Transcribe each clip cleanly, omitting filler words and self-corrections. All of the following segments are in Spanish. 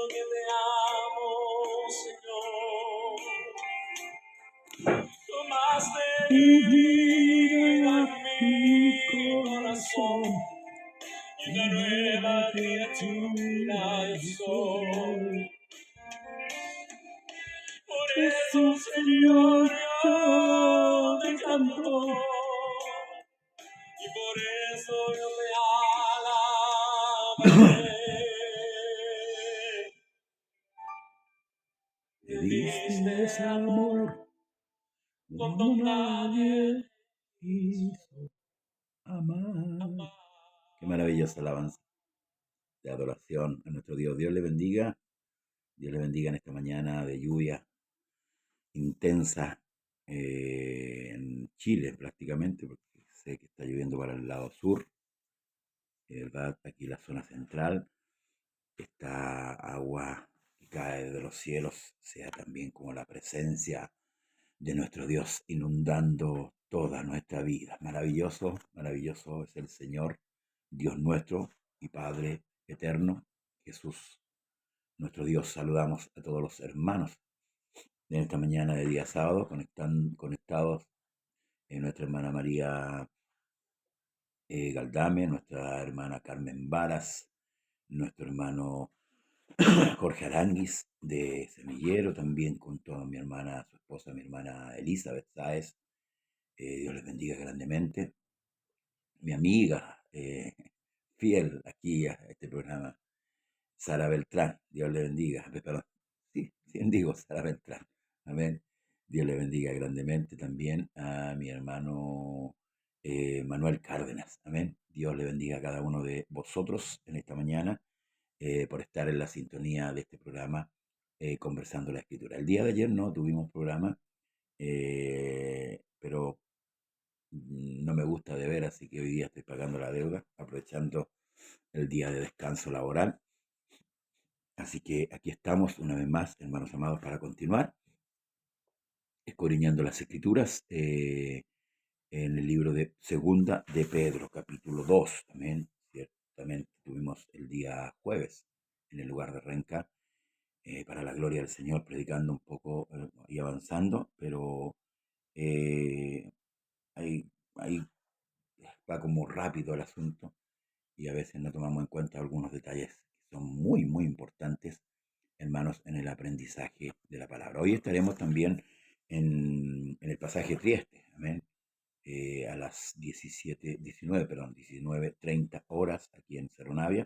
que te amo, Señor. Tomaste vida en mi corazón y una nueva criatura yo soy. Por eso, Señor, yo te canto y por eso yo te alabaré. Me diste amor cuando nadie quiso amar. Qué maravillosa alabanza de adoración a nuestro Dios. Dios le bendiga. Dios le bendiga en esta mañana de lluvia intensa en Chile prácticamente, porque sé que está lloviendo para el lado sur, ¿verdad? Aquí la zona central, esta agua que cae de los cielos, sea también como la presencia de nuestro Dios inundando toda nuestra vida. Maravilloso, maravilloso es el Señor, Dios nuestro y Padre eterno, Jesús, nuestro Dios. Saludamos a todos los hermanos en esta mañana de día sábado, conectados en nuestra hermana María Galdame, nuestra hermana Carmen Varas, nuestro hermano Jorge Aranguis de Semillero, también junto a mi hermana, su esposa, mi hermana Elizabeth Sáez. Dios les bendiga grandemente. Mi amiga fiel aquí a este programa, Sara Beltrán, Dios le bendiga. Perdón, sí, digo Sara Beltrán. Amén. Dios le bendiga grandemente también a mi hermano Manuel Cárdenas. Amén. Dios le bendiga a cada uno de vosotros en esta mañana por estar en la sintonía de este programa Conversando la Escritura. El día de ayer no tuvimos programa, pero no me gusta de ver, así que hoy día estoy pagando la deuda, aprovechando el día de descanso laboral. Así que aquí estamos una vez más, hermanos amados, para continuar escudriñando las Escrituras en el libro de Segunda de Pedro, capítulo 2. También, ciertamente, tuvimos el día jueves en el lugar de Renca para la gloria del Señor, predicando un poco y avanzando, pero ahí, ahí va como rápido el asunto y a veces no tomamos en cuenta algunos detalles que son muy, muy importantes, hermanos, en el aprendizaje de la palabra. Hoy estaremos también en el pasaje Trieste, amén, a las 19:30 horas aquí en Cerro Navia.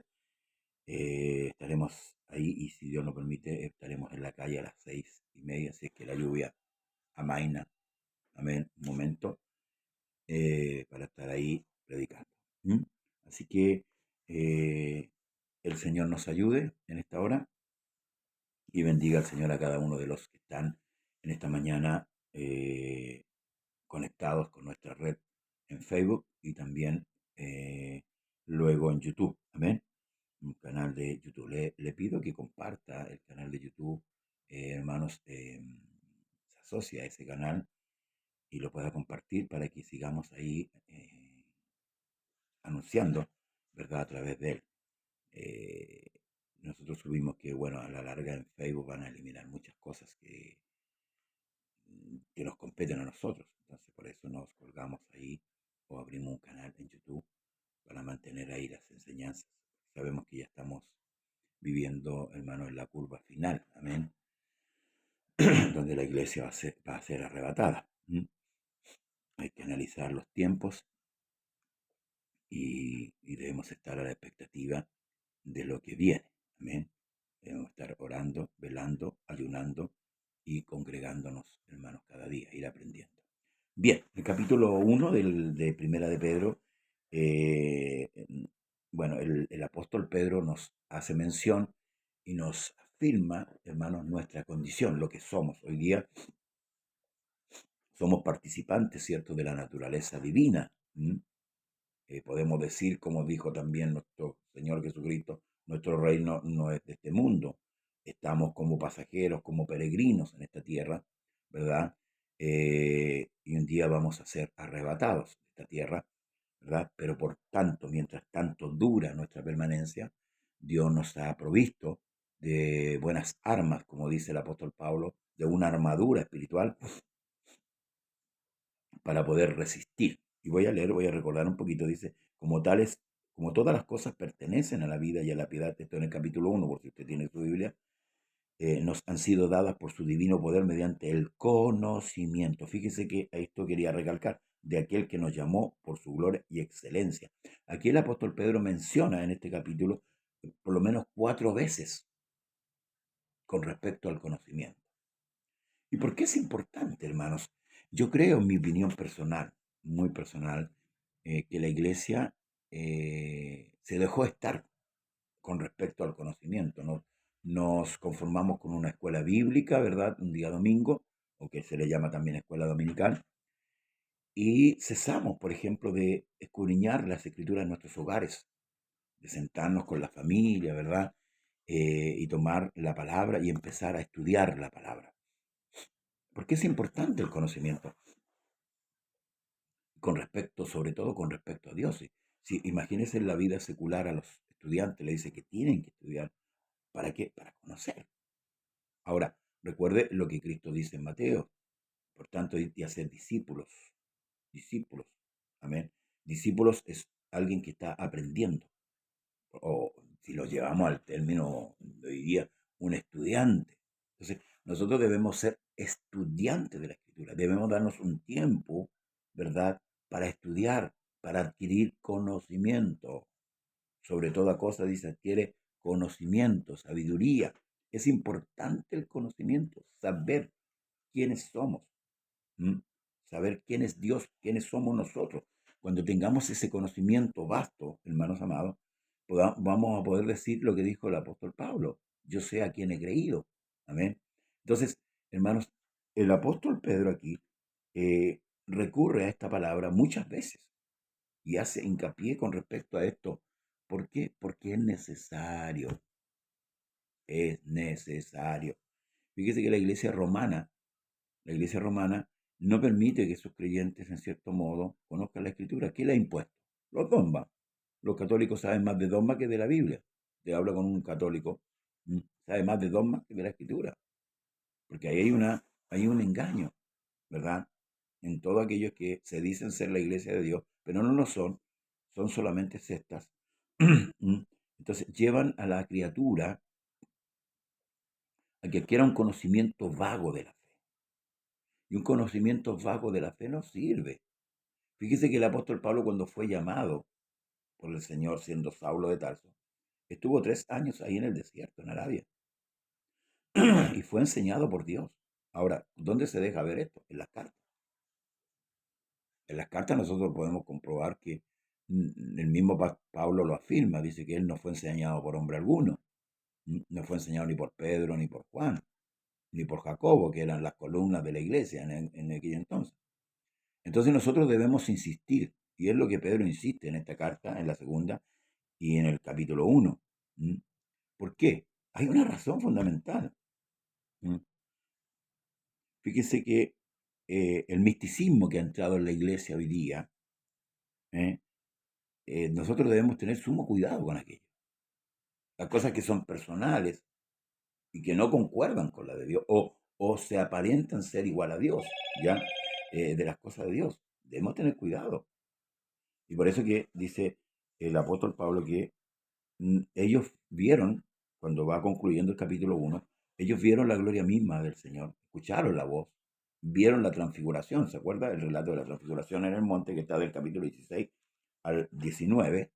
Estaremos ahí y si Dios nos permite estaremos en la calle a las 6:30, así es que la lluvia amaina, amén, un momento para estar ahí predicando. ¿Mm? Así que el Señor nos ayude en esta hora y bendiga al Señor a cada uno de los que están en esta mañana conectados con nuestra red en Facebook y también luego en YouTube. Amén. Un canal de YouTube. Le pido que comparta el canal de YouTube, hermanos, se asocia a ese canal y lo pueda compartir para que sigamos ahí anunciando, ¿verdad? A través de él. Eh, nosotros subimos que, bueno, a la larga en Facebook van a eliminar muchas cosas que nos competen a nosotros. Entonces, por eso nos colgamos ahí o abrimos un canal en YouTube para mantener ahí las enseñanzas. Sabemos que ya estamos viviendo, hermano, en la curva final, amén, donde la iglesia va a ser arrebatada. Hay que analizar los tiempos y debemos estar a la expectativa de lo que viene, amén. Debemos estar orando, velando, ayunando y congregándonos, hermanos, cada día, ir aprendiendo. Bien, el capítulo 1 de Primera de Pedro, eh, bueno, el apóstol Pedro nos hace mención y nos afirma, hermanos, nuestra condición, lo que somos. Hoy día somos participantes, ¿cierto?, de la naturaleza divina. Podemos decir, como dijo también nuestro Señor Jesucristo, nuestro reino no es de este mundo. Estamos como pasajeros, como peregrinos en esta tierra, ¿verdad? Y un día vamos a ser arrebatados de esta tierra, ¿verdad? Pero por tanto, mientras tanto dura nuestra permanencia, Dios nos ha provisto de buenas armas, como dice el apóstol Pablo, de una armadura espiritual para poder resistir. Y voy a leer, voy a recordar un poquito, dice, como todas las cosas pertenecen a la vida y a la piedad, esto en el capítulo 1, por si usted tiene su Biblia, nos han sido dadas por su divino poder mediante el conocimiento. Fíjese que a esto quería recalcar, de aquel que nos llamó por su gloria y excelencia. Aquí el apóstol Pedro menciona en este capítulo por lo menos 4 veces con respecto al conocimiento. ¿Y por qué es importante, hermanos? Yo creo, en mi opinión personal, muy personal, que la iglesia se dejó estar con respecto al conocimiento. ¿No? Nos conformamos con una escuela bíblica, ¿verdad? Un día domingo, o que se le llama también escuela dominical, y cesamos, por ejemplo, de escudriñar las escrituras en nuestros hogares, de sentarnos con la familia, ¿verdad? Y tomar la palabra y empezar a estudiar la palabra. Porque es importante el conocimiento con respecto, sobre todo con respecto a Dios. Si imagínense en la vida secular a los estudiantes, le dice que tienen que estudiar. ¿Para qué? Para conocer. Ahora, recuerde lo que Cristo dice en Mateo. Por tanto, y hacer discípulos. Discípulos. Amén. Discípulos es alguien que está aprendiendo. O si lo llevamos al término de hoy día, un estudiante. Entonces, nosotros debemos ser estudiantes de la Escritura. Debemos darnos un tiempo, ¿verdad?, para estudiar, para adquirir conocimiento. Sobre toda cosa, dice, adquiere conocimiento, sabiduría. Es importante el conocimiento, saber quiénes somos, ¿m? Saber quién es Dios, quiénes somos nosotros. Cuando tengamos ese conocimiento vasto, hermanos amados, vamos a poder decir lo que dijo el apóstol Pablo: yo sé a quién he creído. Amén. Entonces, hermanos, el apóstol Pedro aquí recurre a esta palabra muchas veces y hace hincapié con respecto a esto. ¿Por qué? Porque es necesario. Es necesario. Fíjese que la iglesia romana no permite que sus creyentes, en cierto modo, conozcan la escritura. ¿Quién la ha impuesto? Los dogmas. Los católicos saben más de dogmas que de la Biblia. Te hablo con un católico, sabe más de dogmas que de la escritura. Porque ahí hay un engaño, ¿verdad? En todos aquellos que se dicen ser la iglesia de Dios, pero no lo son, son solamente sectas. Entonces llevan a la criatura a que adquiera un conocimiento vago de la fe. Y un conocimiento vago de la fe no sirve. Fíjese que el apóstol Pablo, cuando fue llamado por el Señor siendo Saulo de Tarso, estuvo 3 años ahí en el desierto, en Arabia, y fue enseñado por Dios. Ahora, ¿dónde se deja ver esto? En las cartas. En las cartas nosotros podemos comprobar que el mismo Pablo lo afirma, dice que él no fue enseñado por hombre alguno, no fue enseñado ni por Pedro, ni por Juan, ni por Jacobo, que eran las columnas de la iglesia en aquel entonces. Entonces nosotros debemos insistir, y es lo que Pedro insiste en esta carta, en la segunda y en el capítulo 1. ¿Por qué? Hay una razón fundamental. Fíjese que el misticismo que ha entrado en la iglesia hoy día, ¿eh? Nosotros debemos tener sumo cuidado con aquello. Las cosas que son personales y que no concuerdan con la de Dios, o se aparentan ser igual a Dios, ¿ya? De las cosas de Dios. Debemos tener cuidado. Y por eso que dice el apóstol Pablo que ellos vieron, cuando va concluyendo el capítulo 1, ellos vieron la gloria misma del Señor, escucharon la voz, vieron la transfiguración. ¿Se acuerda el relato de la transfiguración en el monte que está del capítulo 16 al 19?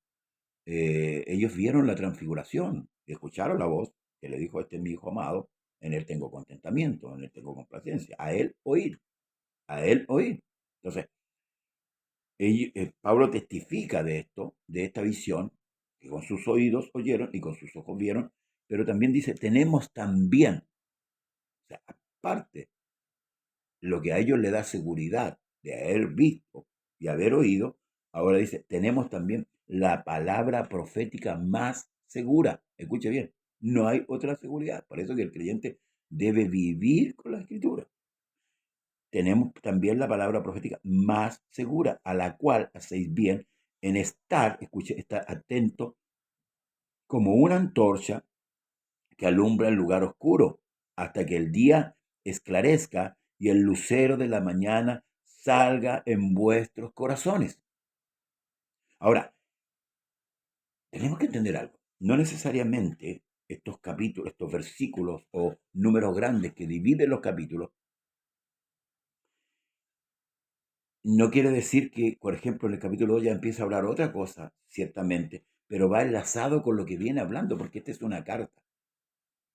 Ellos vieron la transfiguración, escucharon la voz que le dijo: este es mi hijo amado, en él tengo contentamiento, en él tengo complacencia, a él oír, a él oír. Entonces, Pablo testifica de esto, de esta visión, que con sus oídos oyeron y con sus ojos vieron, pero también dice, tenemos también, o sea, aparte, lo que a ellos le da seguridad de haber visto y haber oído, ahora dice, tenemos también la palabra profética más segura. Escuche bien, no hay otra seguridad. Por eso que el creyente debe vivir con la escritura. Tenemos también la palabra profética más segura, a la cual hacéis bien en estar, escuche, estar atento como una antorcha que alumbra el lugar oscuro, hasta que el día esclarezca y el lucero de la mañana salga en vuestros corazones. Ahora, tenemos que entender algo. No necesariamente estos capítulos, estos versículos o números grandes que dividen los capítulos, no quiere decir que, por ejemplo, en el capítulo 2 ya empieza a hablar otra cosa, ciertamente, pero va enlazado con lo que viene hablando, porque esta es una carta.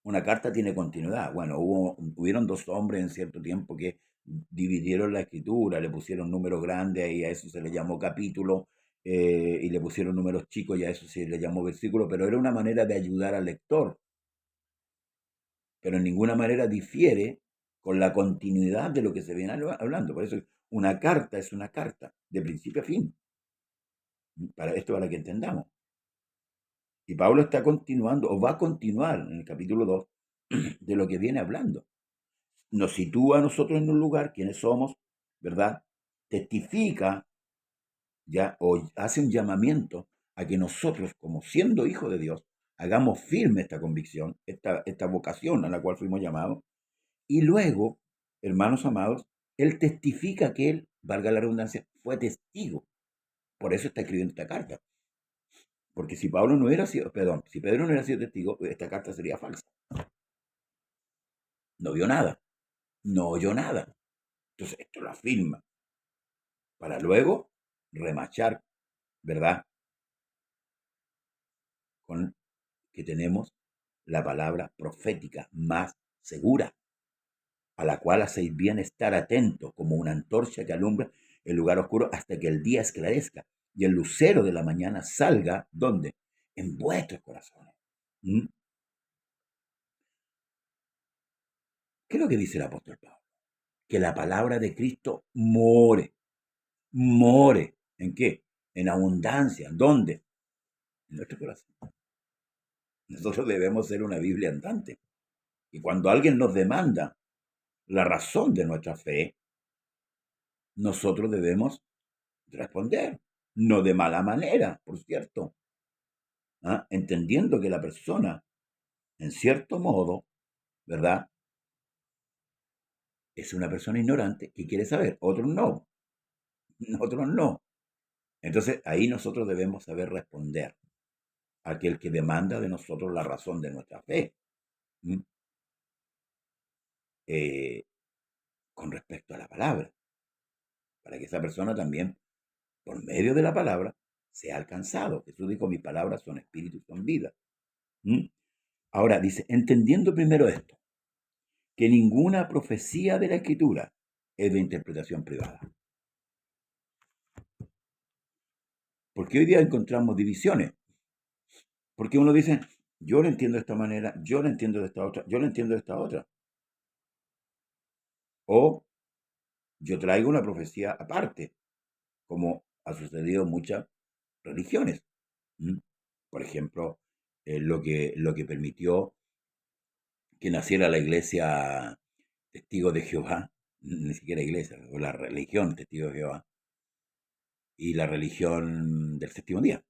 Una carta tiene continuidad. Bueno, hubieron dos hombres en cierto tiempo que dividieron la escritura, le pusieron números grandes y a eso se le llamó capítulo, y le pusieron números chicos y a eso se le llamó versículo, pero era una manera de ayudar al lector, pero en ninguna manera difiere con la continuidad de lo que se viene hablando. Por eso una carta es una carta, de principio a fin. Para que entendamos. Y Pablo está continuando, o va a continuar en el capítulo 2, de lo que viene hablando. Nos sitúa a nosotros en un lugar, quienes somos, ¿verdad? Testifica, ya, o hace un llamamiento a que nosotros, como siendo hijos de Dios, hagamos firme esta convicción, esta vocación a la cual fuimos llamados. Y luego, hermanos amados, él testifica que él, valga la redundancia, fue testigo. Por eso está escribiendo esta carta. Porque si Pablo no hubiera sido, perdón, si Pedro no hubiera sido testigo, esta carta sería falsa. No vio nada, no oyó nada. Entonces, esto lo afirma para luego remachar, ¿verdad? Con que tenemos la palabra profética más segura, a la cual hacéis bien estar atentos como una antorcha que alumbra el lugar oscuro hasta que el día esclarezca y el lucero de la mañana salga, ¿dónde? En vuestros corazones. ¿Mm? ¿Qué es lo que dice el apóstol Pablo? Que la palabra de Cristo more. ¿En qué? En abundancia. ¿Dónde? En nuestro corazón. Nosotros debemos ser una Biblia andante. Y cuando alguien nos demanda la razón de nuestra fe, nosotros debemos responder. No de mala manera, por cierto. Entendiendo que la persona, en cierto modo, ¿verdad? Es una persona ignorante que quiere saber. Otros no. Otros no. Entonces ahí nosotros debemos saber responder a aquel que demanda de nosotros la razón de nuestra fe. Con respecto a la palabra, para que esa persona también, por medio de la palabra, sea alcanzado. Jesús dijo, mis palabras son espíritu y son vida. Ahora dice, entendiendo primero esto, que ninguna profecía de la Escritura es de interpretación privada. Porque hoy día encontramos divisiones. Porque uno dice, yo lo entiendo de esta manera, yo lo entiendo de esta otra, yo lo entiendo de esta otra. O yo traigo una profecía aparte, como ha sucedido en muchas religiones. Por ejemplo, lo que permitió que naciera la iglesia Testigo de Jehová, ni siquiera iglesia, o la religión Testigo de Jehová, y la religión del séptimo día.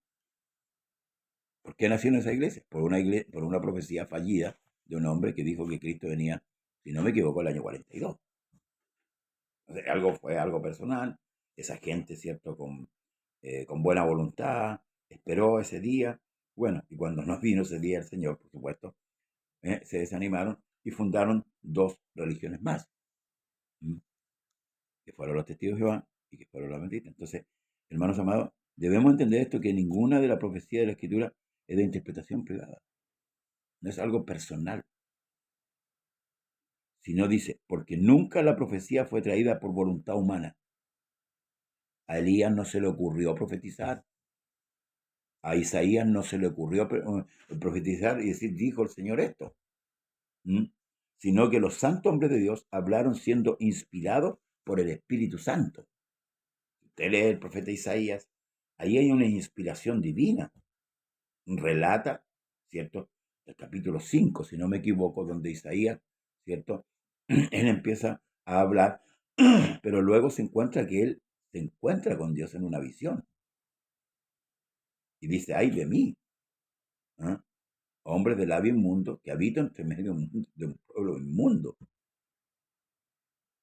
¿Por qué nació en esa iglesia? Por una profecía fallida de un hombre que dijo que Cristo venía, si no me equivoco, el año 42. O sea, fue algo personal. Esa gente, ¿cierto? Con buena voluntad, esperó ese día. Bueno, y cuando no vino ese día el Señor, por supuesto, se desanimaron y fundaron dos religiones más, que fueron los testigos de Jehová y que fueron los adventistas. Entonces, hermanos amados, debemos entender esto, que ninguna de las profecías de la Escritura es de interpretación privada. No es algo personal. Sino dice, porque nunca la profecía fue traída por voluntad humana. A Elías no se le ocurrió profetizar. A Isaías no se le ocurrió profetizar y decir, dijo el Señor esto. Sino que los santos hombres de Dios hablaron siendo inspirados por el Espíritu Santo. Usted lee el profeta Isaías, ahí hay una inspiración divina. Relata, ¿cierto? El capítulo 5, si no me equivoco, donde Isaías, ¿cierto? Él empieza a hablar, pero luego se encuentra que él se encuentra con Dios en una visión. Y dice, ay de mí. hombres de labio inmundo que habitan entre medio de un pueblo inmundo.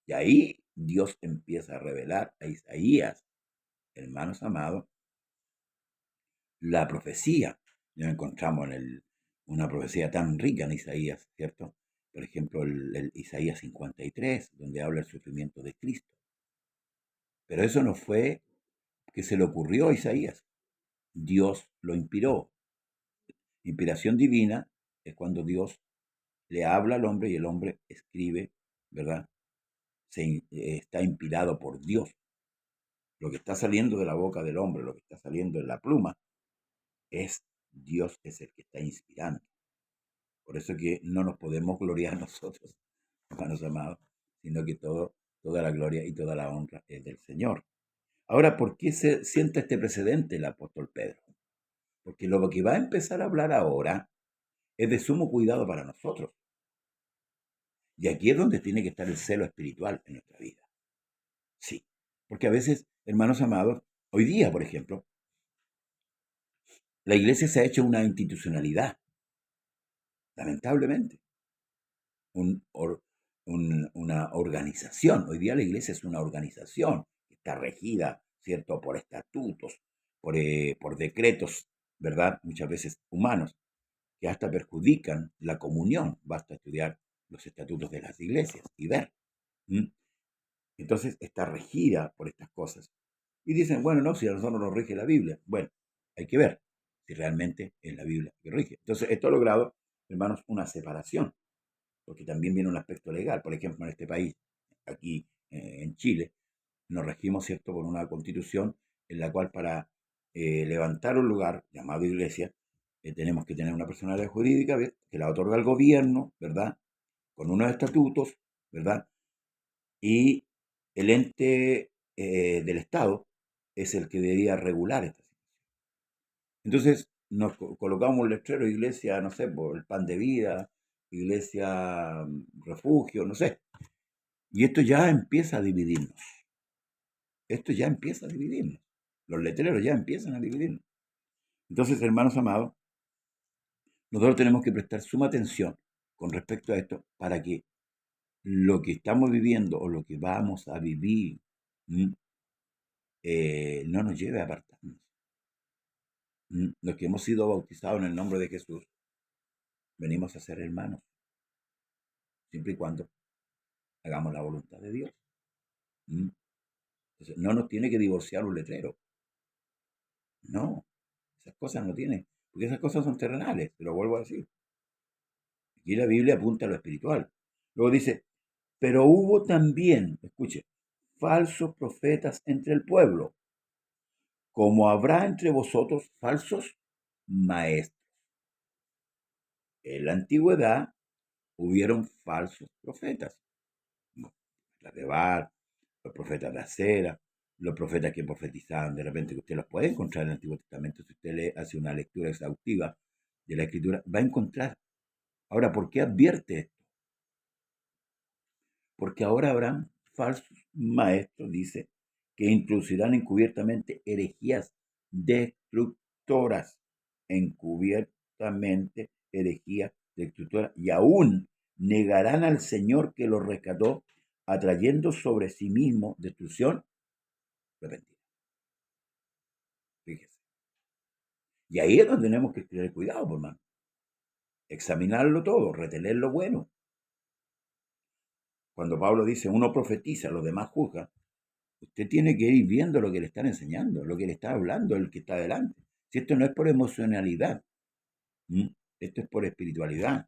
Y ahí Dios empieza a revelar a Isaías, hermanos amados, la profecía. Nos encontramos una profecía tan rica en Isaías, ¿cierto? Por ejemplo, el Isaías 53, donde habla del sufrimiento de Cristo. Pero eso no fue que se le ocurrió a Isaías. Dios lo inspiró. Inspiración divina es cuando Dios le habla al hombre y el hombre escribe, ¿verdad? Está inspirado por Dios. Lo que está saliendo de la boca del hombre, lo que está saliendo en la pluma, es Dios es el que está inspirando. Por eso que no nos podemos gloriar nosotros, hermanos amados, sino que toda la gloria y toda la honra es del Señor. Ahora, ¿por qué se sienta este precedente el apóstol Pedro? Porque lo que va a empezar a hablar ahora es de sumo cuidado para nosotros. Y aquí es donde tiene que estar el celo espiritual en nuestra vida. Sí, porque a veces, hermanos amados, hoy día, por ejemplo, la iglesia se ha hecho una institucionalidad, lamentablemente, una organización. Hoy día la iglesia es una organización que está regida, ¿cierto?, por estatutos, por decretos, ¿verdad?, muchas veces humanos, que hasta perjudican la comunión. Basta estudiar los estatutos de las iglesias y ver. Entonces está regida por estas cosas. Y dicen, bueno, no, si a nosotros nos rige la Biblia. Bueno, hay que ver si realmente es la Biblia que rige. Entonces esto ha logrado, hermanos, una separación, porque también viene un aspecto legal. Por ejemplo, en este país, aquí en Chile, nos regimos, ¿cierto?, por una constitución en la cual para levantar un lugar llamado iglesia, tenemos que tener una personalidad jurídica, ¿ves?, que la otorga el gobierno, ¿verdad?, con unos estatutos, ¿verdad?, y el ente del Estado es el que debería regular esta situación. Entonces nos colocamos un letrero, iglesia, no sé, por el pan de vida, iglesia refugio, no sé. Y esto ya empieza a dividirnos. Esto ya empieza a dividirnos. Los letreros ya empiezan a dividirnos. Entonces, hermanos amados, nosotros tenemos que prestar suma atención con respecto a esto para que lo que estamos viviendo o lo que vamos a vivir no nos lleve a apartarnos. Los que hemos sido bautizados en el nombre de Jesús, venimos a ser hermanos, siempre y cuando hagamos la voluntad de Dios. Entonces, no nos tiene que divorciar un letrero. No, esas cosas no tienen, porque esas cosas son terrenales, te lo vuelvo a decir. Aquí la Biblia apunta a lo espiritual. Luego dice, pero hubo también, escuche, falsos profetas entre el pueblo, como habrá entre vosotros falsos maestros. En la antigüedad hubieron falsos profetas, como los de Baal, los profetas de acera, los profetas que profetizaban de repente, que usted los puede encontrar en el Antiguo Testamento. Si usted hace una lectura exhaustiva de la Escritura, va a encontrar. Ahora, ¿por qué advierte esto? Porque ahora habrán falsos maestros, dice, que introducirán encubiertamente herejías destructoras, encubiertamente herejías destructoras, y aún negarán al Señor que los rescató, atrayendo sobre sí mismo destrucción repentina. Fíjese. Y ahí es donde tenemos que tener cuidado, por hermano. Examinarlo todo, retener lo bueno. Cuando Pablo dice, uno profetiza, los demás juzgan, usted tiene que ir viendo lo que le están enseñando, lo que le está hablando, el que está delante. Si esto no es por emocionalidad, esto es por espiritualidad.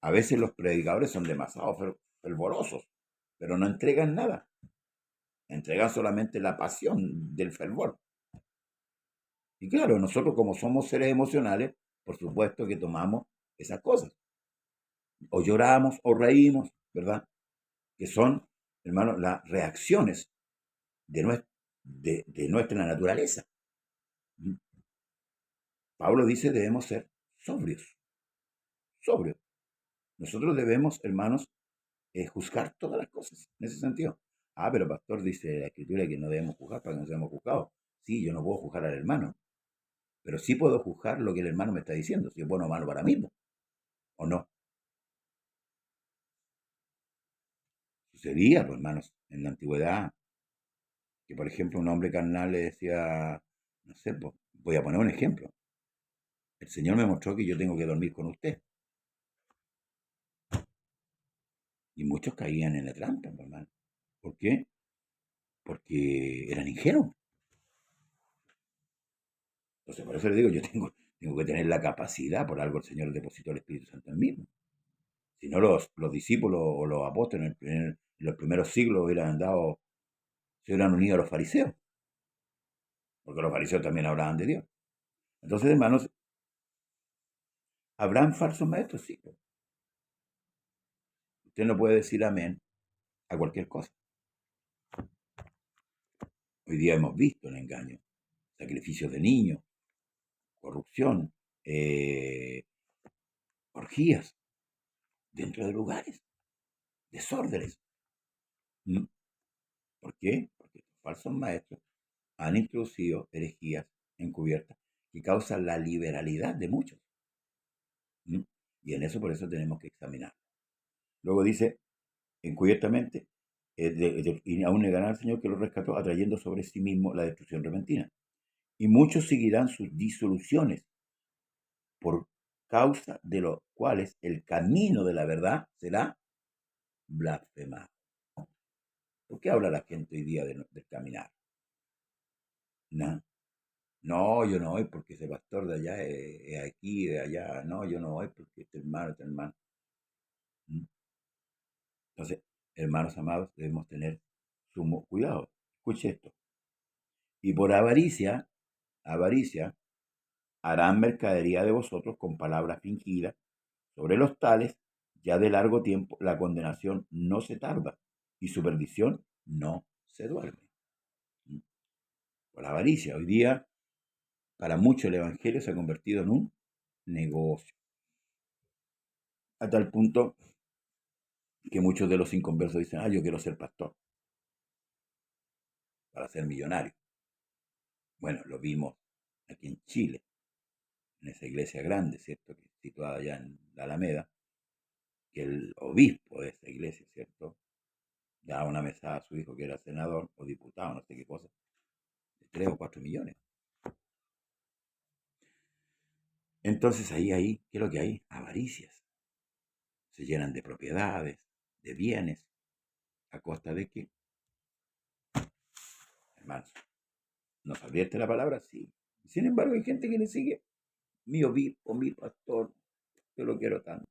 A veces los predicadores son demasiado fervorosos, pero no entregan nada. Entregan solamente la pasión del fervor. Y claro, nosotros como somos seres emocionales, por supuesto que tomamos esas cosas. O lloramos o reímos, ¿verdad? Que son, hermanos, las reacciones de nuestra naturaleza. Pablo dice, debemos ser sobrios, sobrios. Nosotros debemos, hermanos, juzgar todas las cosas, en ese sentido. Ah, pero pastor dice la Escritura que no debemos juzgar para que no seamos juzgados. Sí, yo no puedo juzgar al hermano, pero sí puedo juzgar lo que el hermano me está diciendo, si es bueno o malo para mí, o no. Sucedía, pues, hermanos, en la antigüedad, que por ejemplo un hombre carnal le decía, no sé, pues, voy a poner un ejemplo. El Señor me mostró que yo tengo que dormir con usted. Y muchos caían en la trampa, pues, hermano. ¿Por qué? Porque eran ingenuos. Entonces, por eso le digo, tengo que tener la capacidad, por algo el Señor depositó el Espíritu Santo en mí. Si no, los discípulos o los apóstoles en los primeros siglos se hubieran unido a los fariseos, porque los fariseos también hablaban de Dios. Entonces, hermanos, ¿habrán falsos maestros? Sí. Usted no puede decir amén a cualquier cosa. Hoy día hemos visto el engaño, sacrificios de niños, corrupción, eh, orgías dentro de lugares, desórdenes. ¿Mm? ¿Por qué? Porque los falsos maestros han introducido herejías encubiertas que causan la liberalidad de muchos. ¿Mm? Y en eso, por eso tenemos que examinar. Luego dice, encubiertamente, y aún negarán al Señor que lo rescató, atrayendo sobre sí mismo la destrucción repentina. Y muchos seguirán sus disoluciones, por causa de los cuales el camino de la verdad será blasfemado. ¿Por qué habla la gente hoy día del caminar? ¿No? No, yo no voy porque ese pastor de allá es aquí, de allá. No, yo no voy porque este hermano, este hermano. ¿Mm? Entonces, hermanos amados, debemos tener sumo cuidado. Escuche esto. Y por avaricia, harán mercadería de vosotros con palabras fingidas. Sobre los tales, ya de largo tiempo, la condenación no se tarda y su perdición no se duerme. ¿Mm? Por avaricia. Hoy día, para muchos, el Evangelio se ha convertido en un negocio. A tal punto que muchos de los inconversos dicen, yo quiero ser pastor para ser millonario. Bueno, lo vimos aquí en Chile, en esa iglesia grande, ¿cierto? Que situada allá en la Alameda, que el obispo de esa iglesia, ¿cierto? Daba una mesada a su hijo que era senador o diputado, no sé qué cosa, de 3 o 4 millones. Entonces ahí, ¿qué es lo que hay? Avaricias. Se llenan de propiedades, de bienes, a costa de qué, hermanos. ¿Nos advierte la palabra? Sí. Sin embargo, hay gente que le sigue, mi obispo, mi pastor, yo lo quiero tanto.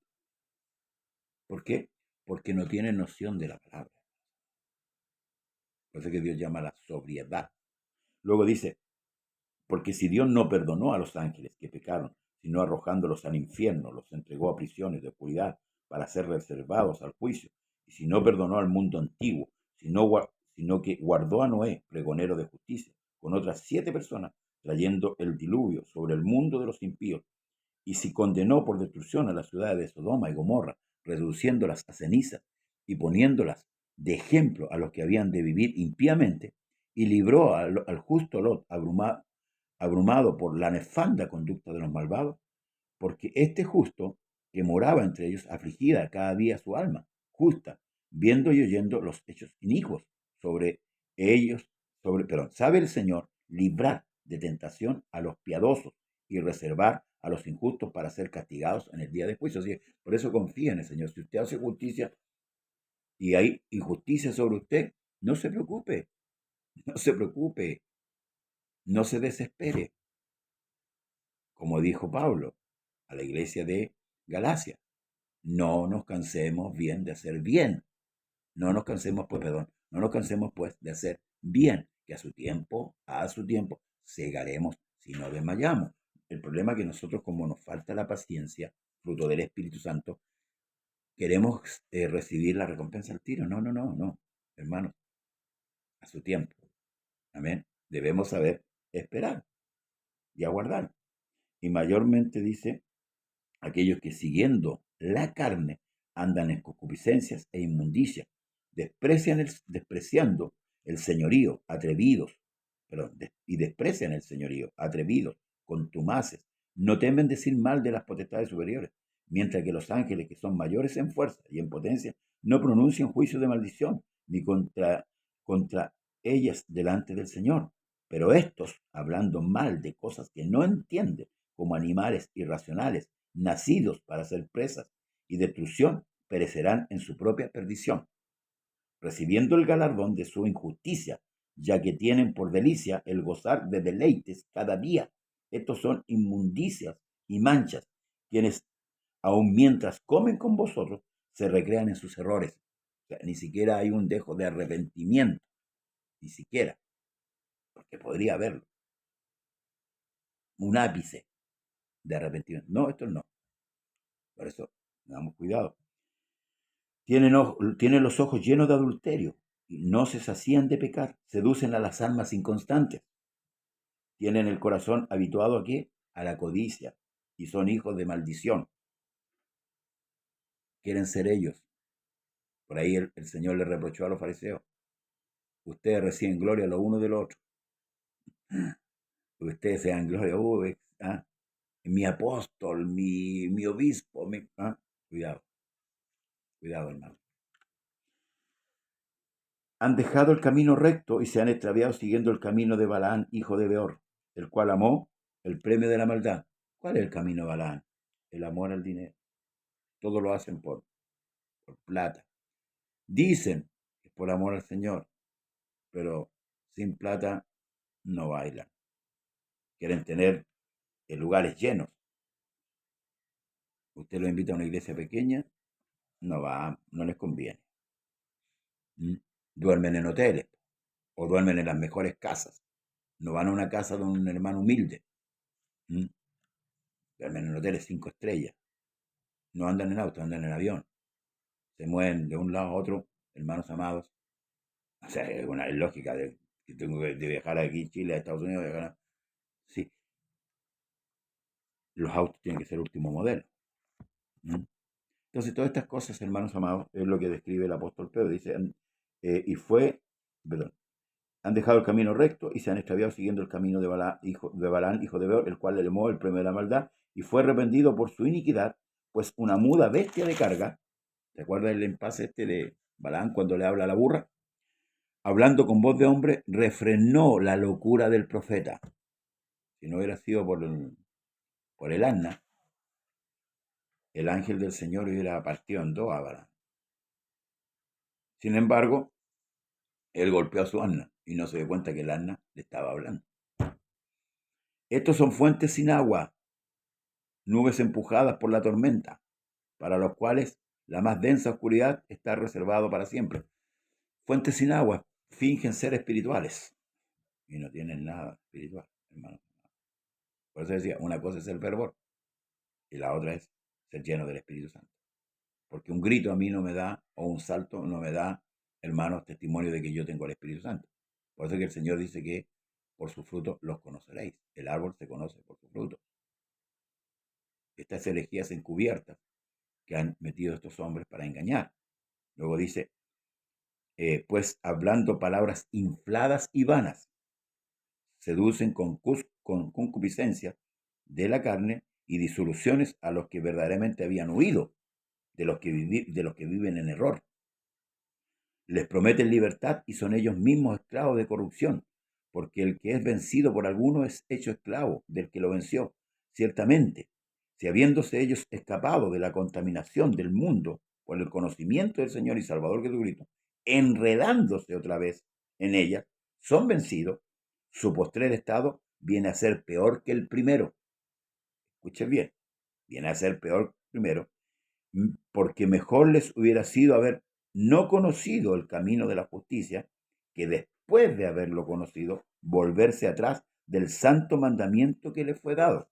¿Por qué? Porque no tiene noción de la palabra. Por eso que Dios llama la sobriedad. Luego dice, porque si Dios no perdonó a los ángeles que pecaron, sino arrojándolos al infierno, los entregó a prisiones de oscuridad para ser reservados al juicio, y si no perdonó al mundo antiguo, sino que guardó a Noé, pregonero de justicia, con otras 7 personas, trayendo el diluvio sobre el mundo de los impíos, y si condenó por destrucción a las ciudades de Sodoma y Gomorra, reduciéndolas a cenizas y poniéndolas de ejemplo a los que habían de vivir impíamente, y libró al justo Lot abrumado por la nefanda conducta de los malvados, porque este justo, que moraba entre ellos, afligida cada día su alma, justa, viendo y oyendo los hechos inicuos sobre ellos, sabe el Señor librar de tentación a los piadosos y reservar a los injustos para ser castigados en el día de juicio. Así que, por eso confía en el Señor. Si usted hace justicia y hay injusticia sobre usted, no se preocupe, no se preocupe, no se desespere. Como dijo Pablo a la iglesia de Galacia, no nos cansemos bien de hacer bien. No nos cansemos, pues, perdón, no nos cansemos, pues, de hacer bien, que a su tiempo, segaremos si no desmayamos. El problema es que nosotros, como nos falta la paciencia, fruto del Espíritu Santo, queremos recibir la recompensa al tiro. No, no, no, no, hermanos, a su tiempo. Amén. Debemos saber esperar y aguardar. Y mayormente dice, aquellos que siguiendo la carne andan en concupiscencias e inmundicias, despreciando el señorío, atrevidos, y desprecian el señorío, atrevidos, contumaces, no temen decir mal de las potestades superiores, mientras que los ángeles, que son mayores en fuerza y en potencia, no pronuncian juicio de maldición, ni contra ellas delante del Señor. Pero estos, hablando mal de cosas que no entienden, como animales irracionales, nacidos para ser presas y destrucción, perecerán en su propia perdición, recibiendo el galardón de su injusticia, ya que tienen por delicia el gozar de deleites cada día. Estos son inmundicias y manchas, quienes, aun mientras comen con vosotros, se recrean en sus errores. O sea, ni siquiera hay un dejo de arrepentimiento, ni siquiera, porque podría haberlo, un ápice de arrepentimiento. No, esto no. Por eso, tengamos cuidado. Tienen los ojos llenos de adulterio y no se sacían de pecar, seducen a las almas inconstantes. Tienen el corazón habituado ¿a qué? A la codicia, y son hijos de maldición. Quieren ser ellos. Por ahí el Señor le reprochó a los fariseos: ustedes reciben gloria lo uno del otro. Ustedes se dan gloria, mi apóstol, mi obispo. Cuidado, cuidado, hermano. Han dejado el camino recto y se han extraviado siguiendo el camino de Balaán, hijo de Beor, el cual amó el premio de la maldad. ¿Cuál es el camino de Balaán? El amor al dinero. Todo lo hacen por plata. Dicen que es por amor al Señor, pero sin plata no bailan. Quieren tener lugares llenos. Usted lo invita a una iglesia pequeña, no va, no les conviene. Duermen en hoteles o duermen en las mejores casas. No van a una casa de un hermano humilde. Duermen en hoteles 5 estrellas. No andan en auto, andan en avión. Se mueven de un lado a otro, hermanos amados. O sea, es una lógica de que tengo de viajar aquí, Chile, a Estados Unidos, viajar a... Sí, los autos tienen que ser último modelo. Entonces, todas estas cosas, hermanos amados, es lo que describe el apóstol Pedro. Dice, han dejado el camino recto y se han extraviado siguiendo el camino de Balaán, hijo de Beor, el cual le llamó el premio de la maldad, y fue arrepentido por su iniquidad, pues una muda bestia de carga. ¿Te acuerdas el empase este de Balaán cuando le habla a la burra? Hablando con voz de hombre, refrenó la locura del profeta. Si no hubiera sido por el asna, el ángel del Señor hubiera partido en dos a Balaán. Sin embargo, él golpeó a su asna y no se dio cuenta que el asna le estaba hablando. Estos son fuentes sin agua, nubes empujadas por la tormenta, para los cuales la más densa oscuridad está reservado para siempre. Fuentes sin agua fingen ser espirituales y no tienen nada espiritual, hermano. Por eso decía, una cosa es el fervor y la otra es ser lleno del Espíritu Santo. Porque un grito a mí no me da, o un salto no me da, hermanos, testimonio de que yo tengo el Espíritu Santo. Por eso que el Señor dice que por sus frutos los conoceréis. El árbol se conoce por sus frutos. Estas herejías encubiertas que han metido estos hombres para engañar. Luego dice, pues hablando palabras infladas y vanas, seducen con concupiscencia de la carne y disoluciones a los que verdaderamente habían huido, de los que viven en error. Les prometen libertad y son ellos mismos esclavos de corrupción, porque el que es vencido por alguno es hecho esclavo del que lo venció. Ciertamente, si habiéndose ellos escapado de la contaminación del mundo por el conocimiento del Señor y Salvador Jesucristo, enredándose otra vez en ella, son vencidos, su postrer estado viene a ser peor que el primero. Escuchen bien, viene a ser peor que el primero, porque mejor les hubiera sido haber no conocido el camino de la justicia, que después de haberlo conocido, volverse atrás del santo mandamiento que les fue dado.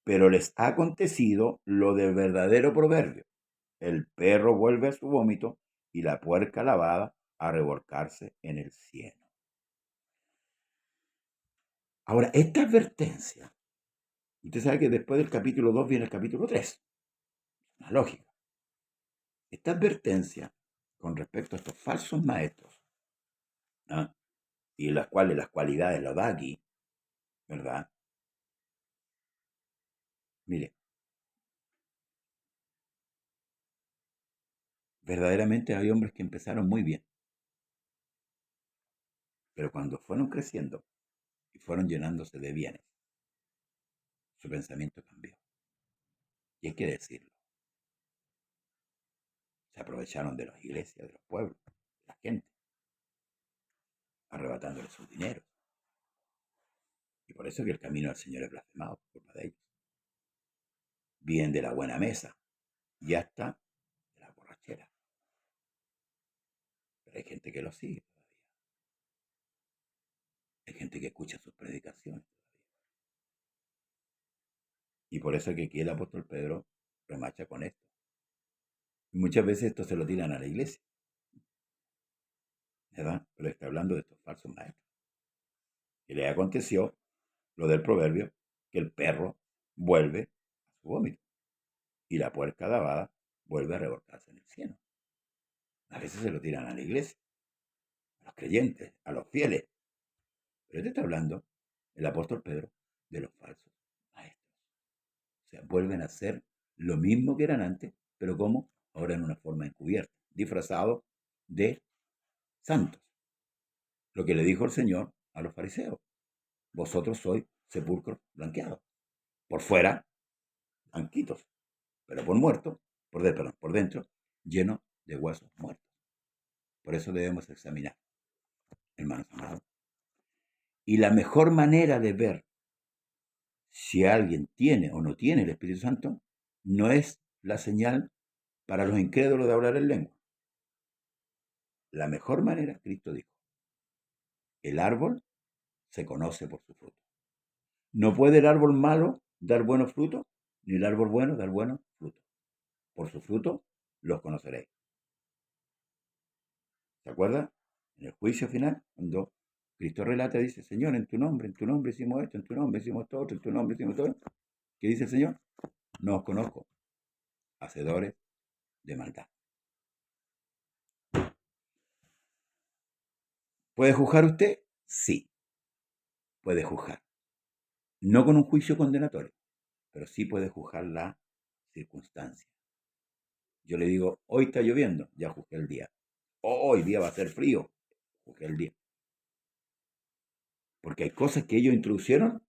Pero les ha acontecido lo del verdadero proverbio: el perro vuelve a su vómito y la puerca lavada a revolcarse en el cieno. Ahora, esta advertencia, usted sabe que después del capítulo 2 viene el capítulo 3. Una lógica. Esta advertencia con respecto a estos falsos maestros, y las cuales las cualidades lo da aquí, ¿verdad? Mire, verdaderamente hay hombres que empezaron muy bien, pero cuando fueron creciendo y fueron llenándose de bienes, su pensamiento cambió. Y hay que decirlo, se aprovecharon de las iglesias, de los pueblos, de la gente, arrebatándole sus dineros. Y por eso que el camino del Señor es blasfemado por culpa de ellos. Viven de la buena mesa y hasta de la borrachera. Pero hay gente que lo sigue todavía. Hay gente que escucha sus predicaciones todavía. Y por eso que aquí el apóstol Pedro remacha con esto. Y muchas veces esto se lo tiran a la iglesia, ¿verdad? Pero está hablando de estos falsos maestros. Y le aconteció lo del proverbio, que el perro vuelve a su vómito y la puerca lavada vuelve a revolcarse en el cielo. A veces se lo tiran a la iglesia, a los creyentes, a los fieles. Pero este está hablando, el apóstol Pedro, de los falsos maestros. O sea, vuelven a ser lo mismo que eran antes, pero como ahora en una forma encubierta, disfrazado de santos. Lo que le dijo el Señor a los fariseos: vosotros sois sepulcros blanqueados, por fuera blanquitos, pero por muertos, por dentro, llenos de huesos muertos. Por eso debemos examinar, hermanos amados. Y la mejor manera de ver si alguien tiene o no tiene el Espíritu Santo no es la señal para los incrédulos de hablar en lengua. La mejor manera, Cristo dijo, el árbol se conoce por su fruto. No puede el árbol malo dar buenos frutos, ni el árbol bueno dar buenos frutos. Por su fruto los conoceréis. ¿Se acuerda? En el juicio final, cuando Cristo relata, dice: Señor, en tu nombre hicimos esto, en tu nombre hicimos todo, en tu nombre hicimos todo. ¿Qué dice el Señor? No os conozco, hacedores de maldad. ¿Puede juzgar usted? Sí, puede juzgar. No con un juicio condenatorio, pero sí puede juzgar la circunstancia. Yo le digo: hoy está lloviendo, ya juzgué el día. Hoy día va a ser frío, juzgué el día. Porque hay cosas que ellos introducieron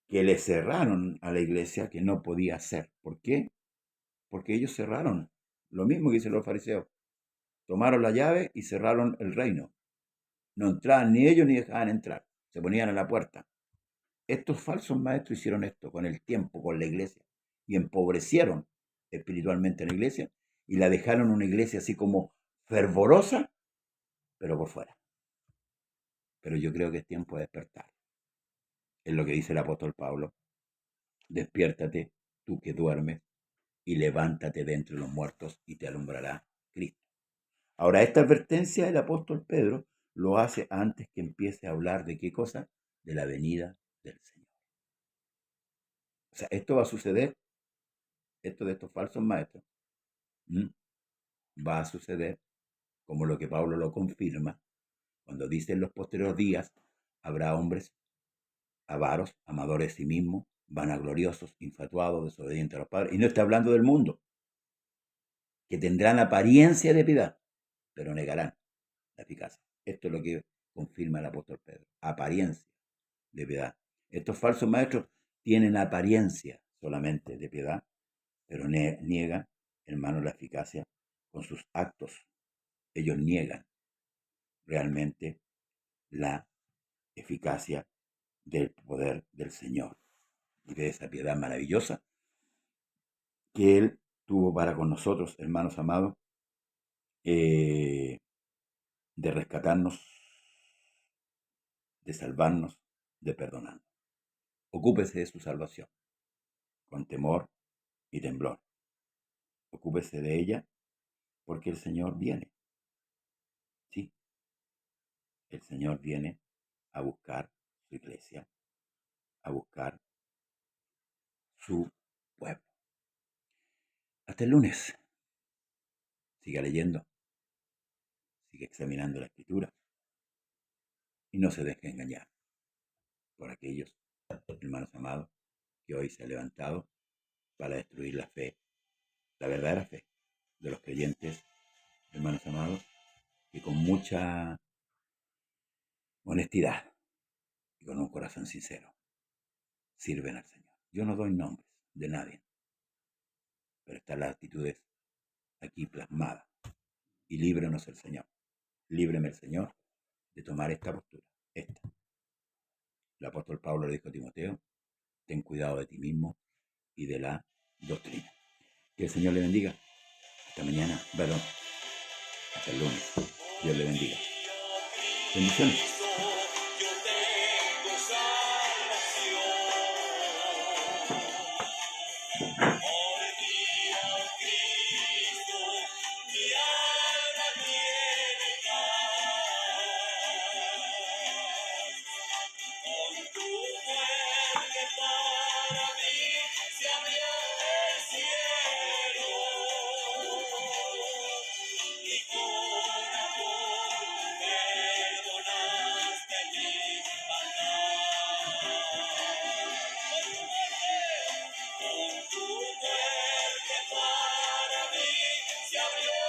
que le cerraron a la iglesia que no podía hacer. ¿Por qué? Porque ellos cerraron. Lo mismo que hicieron los fariseos. Tomaron la llave y cerraron el reino. No entraban ni ellos ni dejaban entrar. Se ponían en la puerta. Estos falsos maestros hicieron esto con el tiempo, con la iglesia. Y empobrecieron espiritualmente a la iglesia y la dejaron una iglesia así como fervorosa, pero por fuera. Pero yo creo que es tiempo de despertar. Es lo que dice el apóstol Pablo: despiértate, tú que duermes, y levántate de entre los muertos y te alumbrará Cristo. Ahora, esta advertencia el apóstol Pedro lo hace antes que empiece a hablar de qué cosa, de la venida del Señor. O sea, esto va a suceder, esto de estos falsos maestros, va a suceder como lo que Pablo lo confirma cuando dice: en los posteriores días habrá hombres avaros, amadores de sí mismos, vanagloriosos, infatuados, desobedientes a los padres. Y no está hablando del mundo, que tendrán apariencia de piedad, pero negarán la eficacia. Esto es lo que confirma el apóstol Pedro: apariencia de piedad. Estos falsos maestros tienen apariencia solamente de piedad, pero niegan, hermano, la eficacia con sus actos. Ellos niegan realmente la eficacia del poder del Señor y de esa piedad maravillosa que Él tuvo para con nosotros, hermanos amados, de rescatarnos, de salvarnos, de perdonarnos. Ocúpese de su salvación con temor y temblor. Ocúpese de ella, porque el Señor viene. Sí, el Señor viene a buscar su iglesia, a buscar su pueblo. Hasta el lunes. Siga leyendo, siga examinando la escritura y no se deje engañar por aquellos, hermanos amados, que hoy se ha levantado para destruir la fe, la verdadera fe de los creyentes, hermanos amados, que con mucha honestidad y con un corazón sincero sirven al Señor. Yo no doy nombres de nadie, pero están las actitudes aquí plasmadas. Y líbranos el Señor. Líbreme el Señor de tomar esta postura. Esta. El apóstol Pablo le dijo a Timoteo, ten cuidado de ti mismo y de la doctrina. Que el Señor le bendiga. Hasta mañana, perdón, hasta el lunes. Dios le bendiga. Bendiciones. Yo tengo salvación. Por ti, oh Cristo, mi alma tiene paz. Con tu muerte para mí se abrió el cielo. Y con amor perdonaste mi maldad. Con tu muerte para mí se abrió